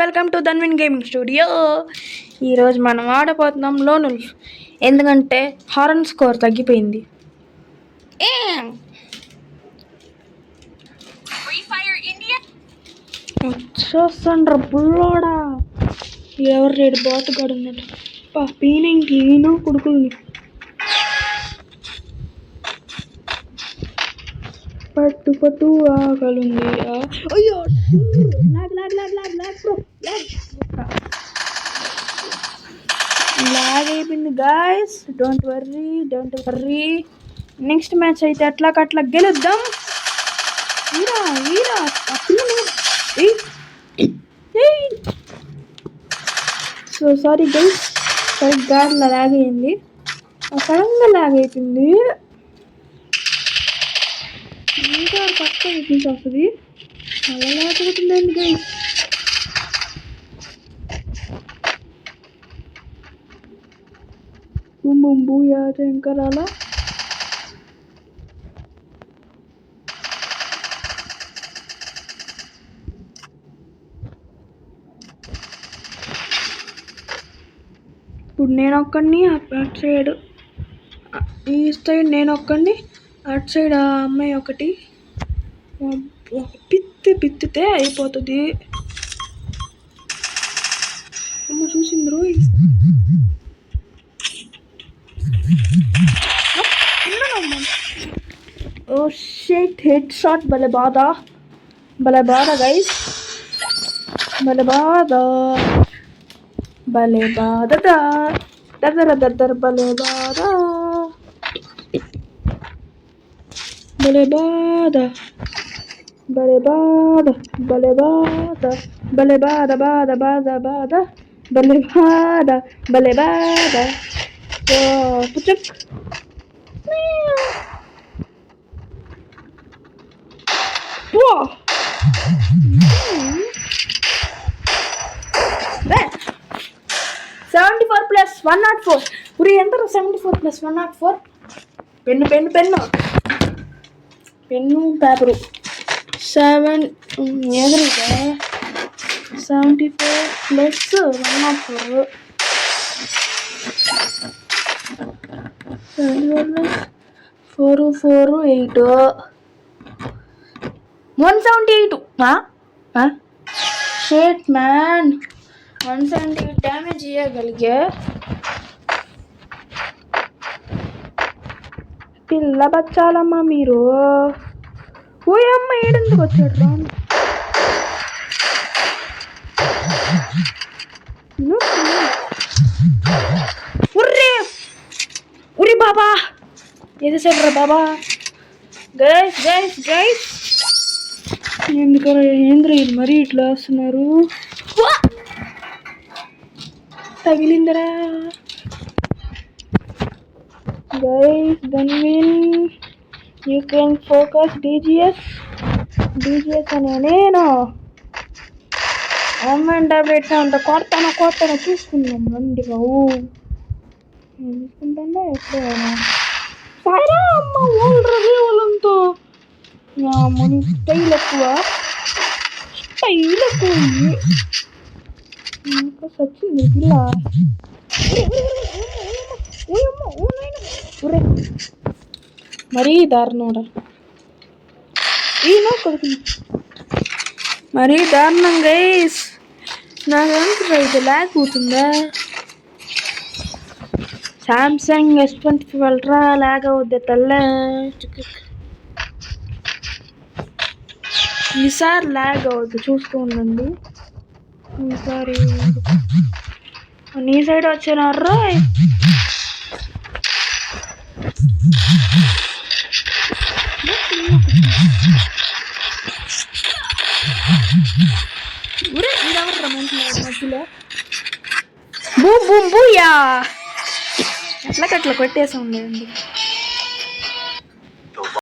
Welcome to Dhanvin gaming studio. ఈరోజు మనం ఆడబోతున్నాం లోనుల్, ఎందుకంటే హారన్ స్కోర్ తగ్గిపోయింది. వచ్చేస్తాండ్రా బుల్లోడా, ఎవరు రేడు బాతుగాడు ఉన్నట్టు పీనింగ్ కొడుకుల్ని పట్టు పట్టు ఆకలుంది. అయ్యో లాగ్ అయిపోయింది guys. Don't worry. Next match అయితే అట్లా గెలుద్దాం. సో సారీ గైస్, సరిగ్గా లాగ్ అయింది, సడన్గా లాగ్ అయిపోయింది. ఇంకా పక్క చూపించి వస్తుంది, అలా లేకపోతుందండి గైస్. బూయా శంకరాల ఇప్పుడు నేను ఒక్కడిని అటు సైడ్, ఈ సైడ్ నేను ఒక్కడిని, అటు సైడ్ ఆ అమ్మాయి ఒకటి. పిత్తితే అయిపోతుంది. అమ్మ చూసింది రోయ్. Oh shit, headshot. భలే బాధ గైస్, భలే బాధ భలే బాధ. Whoa! 74 plus 104. Uri enter 74 plus 104. Pennu paper 7 ఎదురుగా 74 plus 104. 74 plus 4 8 178. షేట్ మ్యాన్, 178 డ్యామేజ్ ఇవ్వగలిగే పిల్ల బచ్చాలమ్మా మీరు. ఓయమ్మ ఏడెందుకు వచ్చాడు రా. ఉరి బాబా ఏదేసాడు రా బాబా. గైస్ ఎందుకరా ఏంద్ర ఇది మరీ ఇట్లా వస్తున్నారు. తగిలిందరా guys. Dhanvin you can focus DGS అనే నేను అమ్మాయిని టాబ్లెట్స్ అంత కొడతాను చూసుకుందాం రండిగా. చూసుకుంటా ఎప్పుడైనా సరే అమ్మ వాళ్ళంతా మనీ స్టైల్ ఎక్కువ ఇంకా సచ్చింది పిల్ల. మరీ దారుణం మరీ దారుణం గైస్. నాకంతా ఇది ల్యాగ్ అవుతుందా. సామ్సంగ్ S25 అల్ట్రా ల్యాగ్ అవుద్ది తల్ల. ఈసారి ల్యాగ్ అవుద్ది, చూస్తూ ఉండండి. ఈసారి నీ సైడ్ వచ్చినారా. మధ్యలో బూయా అట్లా కొట్టేసి ఉండేది.